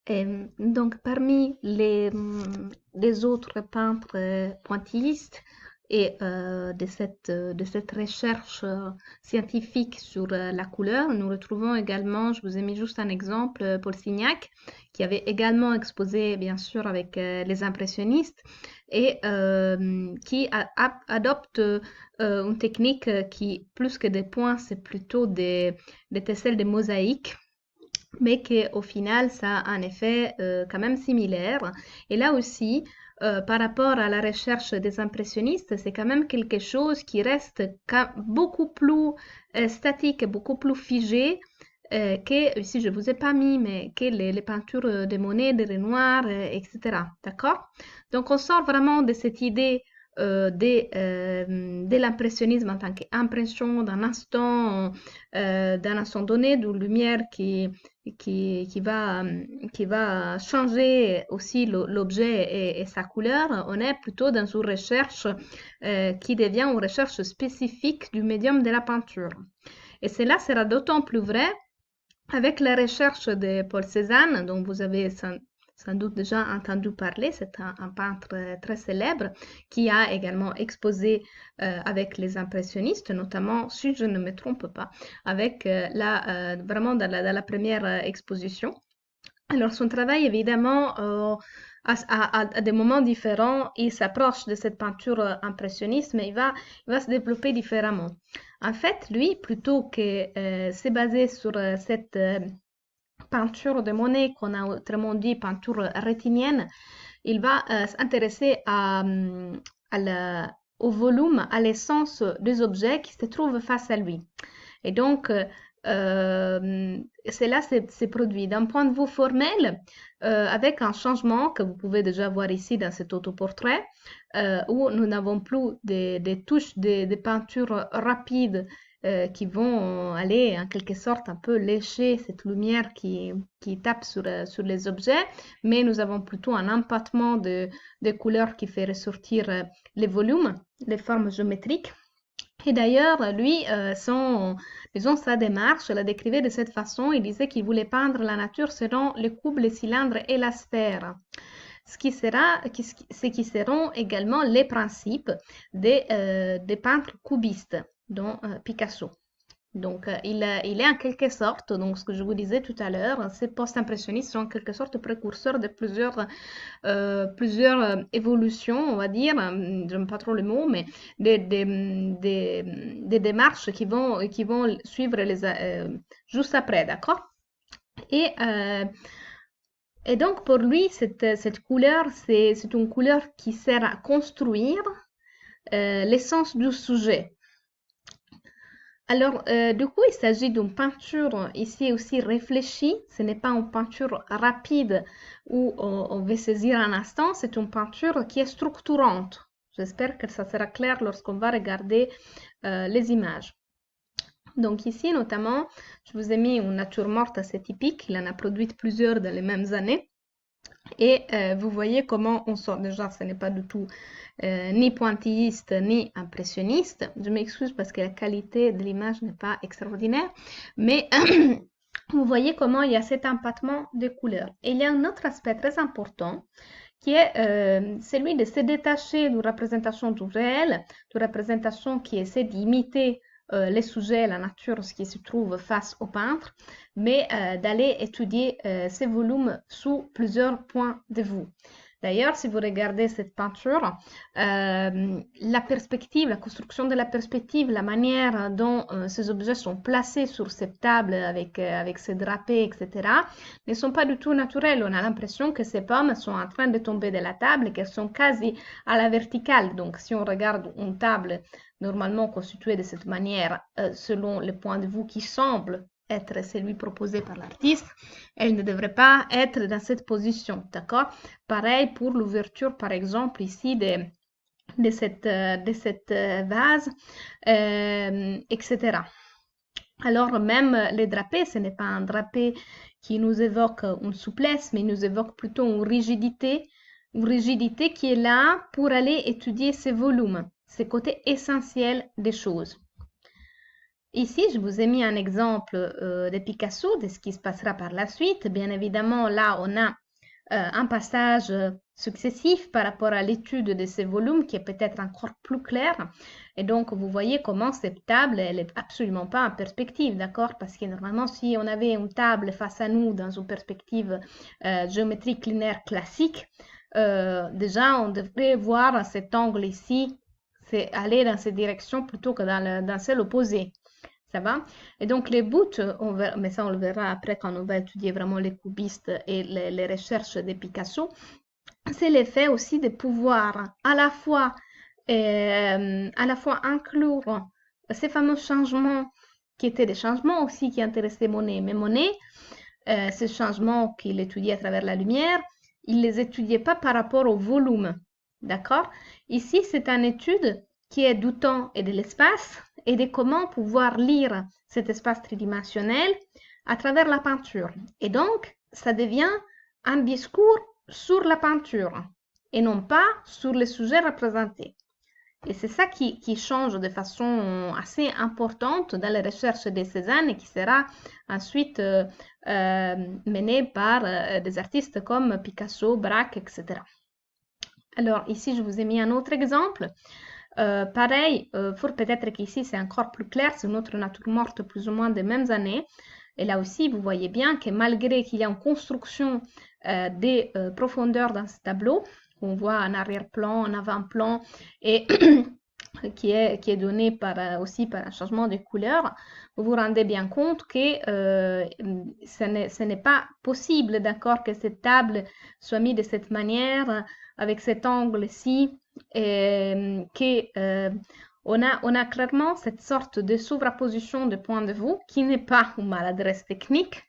Donc, parmi les autres peintres pointillistes et de cette recherche scientifique sur la couleur, nous retrouvons également, je vous ai mis juste un exemple, Paul Signac, qui avait également exposé, bien sûr, avec les impressionnistes et qui adopte une technique qui, plus que des points, c'est plutôt des tesselles de mosaïques mais qu'au final, ça a un effet quand même similaire. Et là aussi, par rapport à la recherche des impressionnistes, c'est quand même quelque chose qui reste beaucoup plus statique, beaucoup plus figé que, ici je ne vous ai pas mis, mais que les peintures de Monet, de Renoir, etc. D'accord? Donc on sort vraiment de cette idée de l'impressionnisme en tant qu'impression d'un instant donné, d'une lumière qui va changer aussi l'objet et sa couleur. On est plutôt dans une recherche qui devient une recherche spécifique du médium de la peinture. Et cela sera d'autant plus vrai avec la recherche de Paul Cézanne, dont vous avez sans doute déjà entendu parler. C'est un peintre très célèbre qui a également exposé avec les impressionnistes, notamment, si je ne me trompe pas, avec vraiment dans la première exposition. Alors, son travail, évidemment, à des moments différents, il s'approche de cette peinture impressionniste, mais il va se développer différemment. En fait, lui, plutôt que se baser sur cette peinture de Monet, qu'on a autrement dit peinture rétinienne, il va s'intéresser au volume, à l'essence des objets qui se trouvent face à lui. Et donc, cela s'est produit d'un point de vue formel avec un changement que vous pouvez déjà voir ici dans cet autoportrait où nous n'avons plus des touches de peinture rapides qui vont aller en quelque sorte un peu lécher cette lumière qui tape sur les objets, mais nous avons plutôt un empattement de couleurs qui fait ressortir les volumes, les formes géométriques. Et d'ailleurs, lui, disons, sa démarche, la décrivait de cette façon. Il disait qu'il voulait peindre la nature selon les cubes, les cylindres et la sphère. Ce qui seront également les principes des peintres cubistes, dont Picasso. Donc, il est en quelque sorte, donc ce que je vous disais tout à l'heure, ces post-impressionnistes sont en quelque sorte précurseurs de plusieurs évolutions, on va dire, j'aime pas trop le mot, mais des démarches qui vont suivre juste après, d'accord? Et, euh, et donc, pour lui, cette couleur, c'est une couleur qui sert à construire l'essence du sujet. Alors, du coup, il s'agit d'une peinture ici aussi réfléchie. Ce n'est pas une peinture rapide où on veut saisir un instant. C'est une peinture qui est structurante. J'espère que ça sera clair lorsqu'on va regarder les images. Donc ici, notamment, je vous ai mis une nature morte assez typique. Il en a produit plusieurs dans les mêmes années. Et vous voyez comment on sort. Déjà, ce n'est pas du tout ni pointilliste ni impressionniste. Je m'excuse parce que la qualité de l'image n'est pas extraordinaire. Mais vous voyez comment il y a cet empattement de couleurs. Et il y a un autre aspect très important qui est celui de se détacher d'une représentation du réel, d'une représentation qui essaie d'imiter les sujets, la nature, ce qui se trouve face au peintre, mais d'aller étudier ces volumes sous plusieurs points de vue. D'ailleurs, si vous regardez cette peinture, la perspective, la construction de la perspective, la manière dont ces objets sont placés sur cette table avec ces drapés, etc., ne sont pas du tout naturels. On a l'impression que ces pommes sont en train de tomber de la table et qu'elles sont quasi à la verticale. Donc, si on regarde une table normalement constituée de cette manière, selon le point de vue qui semble être celui proposé par l'artiste, elle ne devrait pas être dans cette position, d'accord? Pareil pour l'ouverture, par exemple, ici de cette vase, etc. Alors, même les drapés, ce n'est pas un drapé qui nous évoque une souplesse, mais il nous évoque plutôt une rigidité qui est là pour aller étudier ces volumes, ces côtés essentiels des choses. Ici, je vous ai mis un exemple de Picasso, de ce qui se passera par la suite. Bien évidemment, là, on a un passage successif par rapport à l'étude de ces volumes qui est peut-être encore plus clair. Et donc, vous voyez comment cette table, elle n'est absolument pas en perspective, d'accord? Parce que normalement, si on avait une table face à nous dans une perspective géométrique linéaire classique, déjà, on devrait voir cet angle ici, c'est aller dans cette direction plutôt que dans celle opposée. Ça va? Et donc, les buts, mais ça, on le verra après quand on va étudier vraiment les cubistes et les recherches de Picasso, c'est l'effet aussi de pouvoir à la fois inclure ces fameux changements qui étaient des changements aussi qui intéressaient Monet. Mais Monet, ces changements qu'il étudiait à travers la lumière, il ne les étudiait pas par rapport au volume. D'accord? Ici, c'est une étude qui est du temps et de l'espace et de comment pouvoir lire cet espace tridimensionnel à travers la peinture. Et donc, ça devient un discours sur la peinture et non pas sur les sujets représentés. Et c'est ça qui change de façon assez importante dans les recherches de Cézanne et qui sera ensuite menée par des artistes comme Picasso, Braque, etc. Alors ici, je vous ai mis un autre exemple. Pareil, peut-être qu'ici c'est encore plus clair, c'est une autre nature morte plus ou moins des mêmes années. Et là aussi, vous voyez bien que malgré qu'il y a une construction des profondeurs dans ce tableau, on voit en arrière-plan, en avant-plan, et qui est donné aussi par un changement de couleur, vous vous rendez bien compte que ce n'est pas possible, d'accord, que cette table soit mise de cette manière, avec cet angle-ci, on a clairement cette sorte de surapposition de points de vue qui n'est pas une maladresse technique,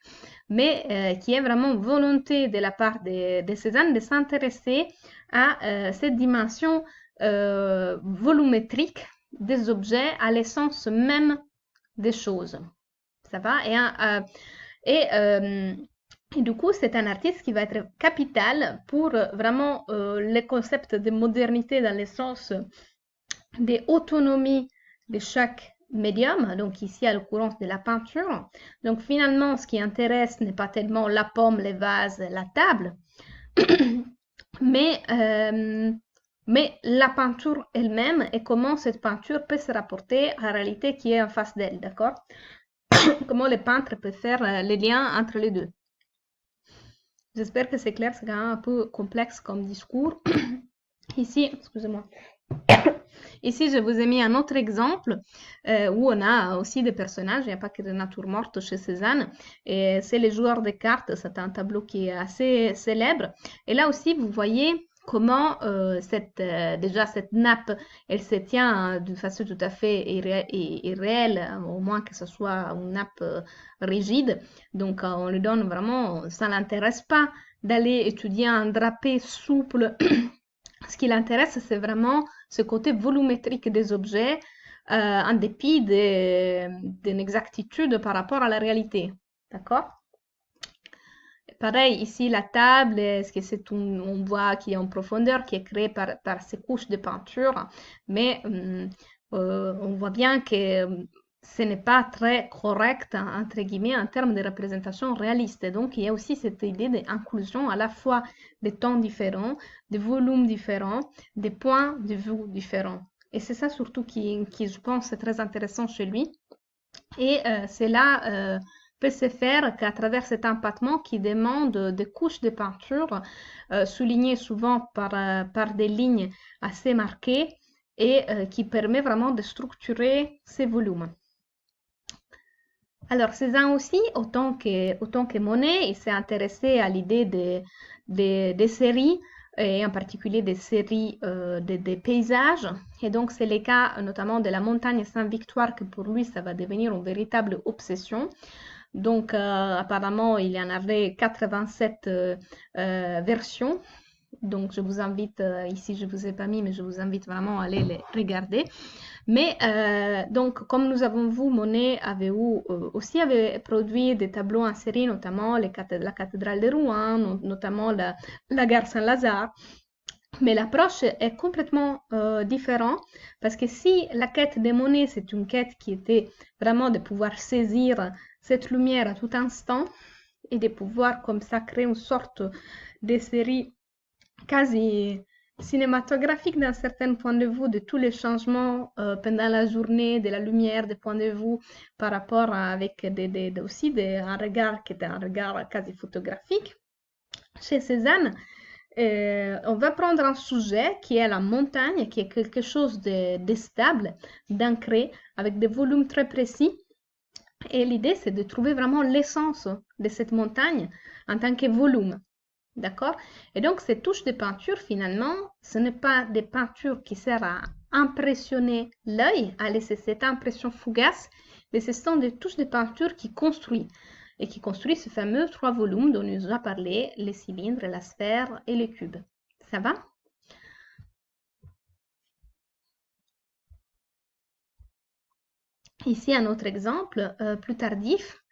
mais qui est vraiment une volonté de la part de Cézanne de s'intéresser à cette dimension volumétrique des objets à l'essence même des choses. Ça va? Et du coup, c'est un artiste qui va être capital pour vraiment les concepts de modernité dans le sens des autonomies de chaque médium, donc ici à l'occurrence de la peinture. Donc finalement, ce qui intéresse n'est pas tellement la pomme, les vases, la table, mais la peinture elle-même et comment cette peinture peut se rapporter à la réalité qui est en face d'elle, d'accord? Comment les peintres peuvent faire les liens entre les deux. J'espère que c'est clair, c'est quand même un peu complexe comme discours. Ici, excusez-moi. Ici, je vous ai mis un autre exemple où on a aussi des personnages, il n'y a pas que de nature morte chez Cézanne, et c'est les joueurs de cartes, c'est un tableau qui est assez célèbre. Et là aussi, vous voyez comment déjà cette nappe, elle se tient d'une façon tout à fait irréelle, au moins que ce soit une nappe rigide. Donc, on lui donne vraiment, ça ne l'intéresse pas d'aller étudier un drapé souple. Ce qui l'intéresse, c'est vraiment ce côté volumétrique des objets, en dépit d'une exactitude par rapport à la réalité. D'accord? Pareil, ici, la table, est-ce que on voit qu'il y a une profondeur qui est créée par ces couches de peinture, mais on voit bien que ce n'est pas très correct, entre guillemets, en termes de représentation réaliste. Et donc, il y a aussi cette idée d'inclusion à la fois des temps différents, des volumes différents, des points de vue différents. Et c'est ça surtout qui, je pense, est très intéressant chez lui. Et cela peut se faire qu'à travers cet empattement qui demande des couches de peinture soulignées souvent par des lignes assez marquées et qui permet vraiment de structurer ces volumes. Alors, Cézanne aussi, autant que Monet, il s'est intéressé à l'idée des séries, et en particulier des séries des paysages. Et donc, c'est le cas notamment de la montagne Sainte-Victoire, que pour lui, ça va devenir une véritable obsession. Donc, apparemment, il y en avait 87 versions. Donc, je vous invite, ici je ne vous ai pas mis, mais je vous invite vraiment à aller les regarder. Mais donc, comme nous avons vu, Monet aussi avait produit des tableaux en série, notamment la cathédrale de Rouen, notamment la gare Saint-Lazare. Mais l'approche est complètement différente parce que si la quête des monnaies, c'est une quête qui était vraiment de pouvoir saisir cette lumière à tout instant et de pouvoir comme ça créer une sorte de série quasi cinématographique d'un certain point de vue de tous les changements pendant la journée, de la lumière, des points de vue par rapport avec aussi un regard qui est un regard quasi photographique. Chez Cézanne, on va prendre un sujet qui est la montagne, qui est quelque chose de stable, d'ancré, avec des volumes très précis. Et l'idée, c'est de trouver vraiment l'essence de cette montagne en tant que volume. D'accord? Et donc, ces touches de peinture, finalement, ce n'est pas des peintures qui servent à impressionner l'œil, à laisser cette impression fugace, mais ce sont des touches de peinture qui construisent. Et qui construisent ce fameux 3 volumes dont nous avons parlé, les cylindres, la sphère et les cubes. Ça va? Ici, un autre exemple plus tardif.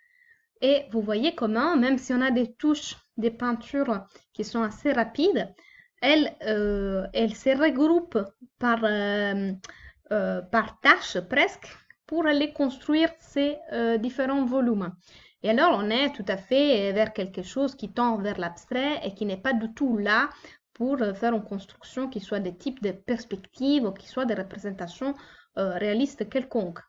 Et vous voyez comment, même si on a des touches, des peintures qui sont assez rapides, elles se regroupent par tâches presque pour aller construire ces différents volumes. Et alors, on est tout à fait vers quelque chose qui tend vers l'abstrait et qui n'est pas du tout là pour faire une construction qui soit des types de perspectives ou qui soit des représentations réalistes quelconques.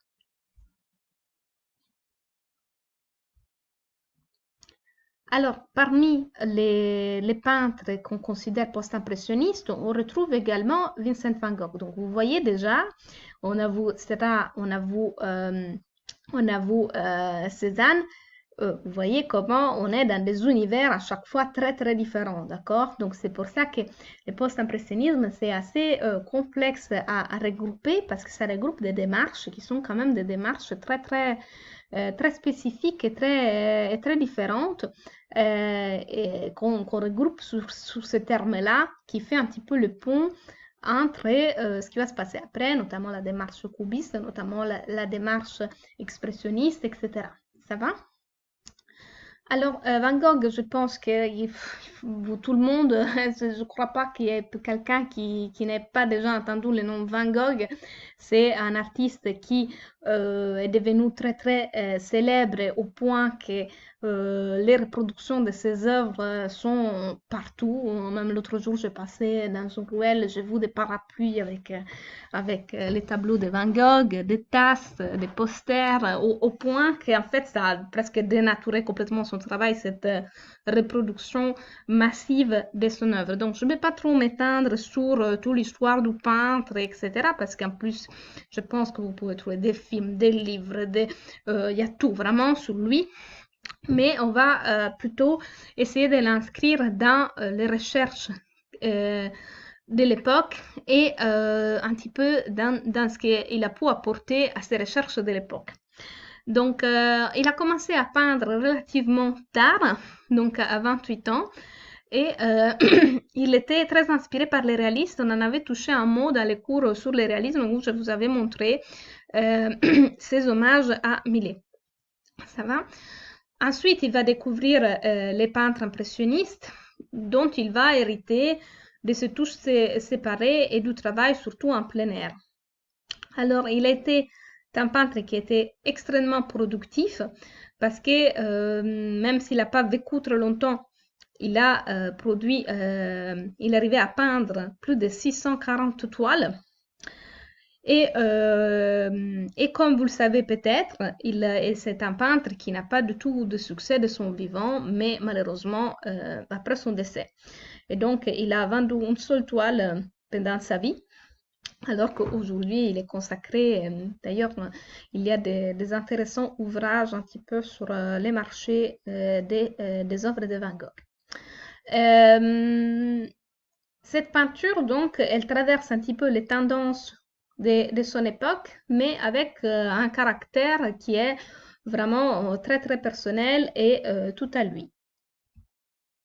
Alors, parmi les peintres qu'on considère post-impressionnistes, on retrouve également Vincent van Gogh. Donc, vous voyez déjà, on avoue, on avoue Cézanne. Vous voyez comment on est dans des univers à chaque fois très très différents, d'accord? Donc, c'est pour ça que le post-impressionnisme, c'est assez complexe à regrouper parce que ça regroupe des démarches qui sont quand même des démarches très très très spécifiques et très différentes et qu'on regroupe sous ce terme-là qui fait un petit peu le pont entre ce qui va se passer après, notamment la démarche cubiste, notamment la démarche expressionniste, etc. Ça va? Alors, Van Gogh, je pense que tout le monde, je ne crois pas qu'il y ait quelqu'un qui n'ait pas déjà entendu le nom Van Gogh. C'est un artiste qui est devenu très très célèbre au point que les reproductions de ses œuvres sont partout. Même l'autre jour, je passais dans une ruelle, j'ai vu des parapluies avec les tableaux de Van Gogh, des tasses, des posters, au point qu'en fait, ça a presque dénaturé complètement son travail, cette reproduction massive de son œuvre. Donc, je ne vais pas trop m'étendre sur toute l'histoire du peintre, etc., parce qu'en plus, je pense que vous pouvez trouver des films, des livres, il y a tout vraiment sur lui. Mais on va plutôt essayer de l'inscrire dans les recherches de l'époque et un petit peu dans ce qu'il a pu apporter à ses recherches de l'époque. Donc, il a commencé à peindre relativement tard, donc à 28 ans, et il était très inspiré par les réalistes. On en avait touché un mot dans les cours sur le réalisme où je vous avais montré ses hommages à Millet. Ça va? Ensuite, il va découvrir les peintres impressionnistes dont il va hériter de ces touches séparées et du travail surtout en plein air. Alors, il était un peintre qui était extrêmement productif parce que même s'il n'a pas vécu trop longtemps, il a il arrivait à peindre plus de 640 toiles. Et comme vous le savez peut-être, c'est un peintre qui n'a pas du tout de succès de son vivant, mais malheureusement après son décès. Et donc, il a vendu une seule toile pendant sa vie, alors qu'aujourd'hui, il est consacré. D'ailleurs, il y a des intéressants ouvrages un petit peu sur les marchés des œuvres de Van Gogh. Cette peinture, donc, elle traverse un petit peu les tendances de son époque, mais avec un caractère qui est vraiment très très personnel et tout à lui.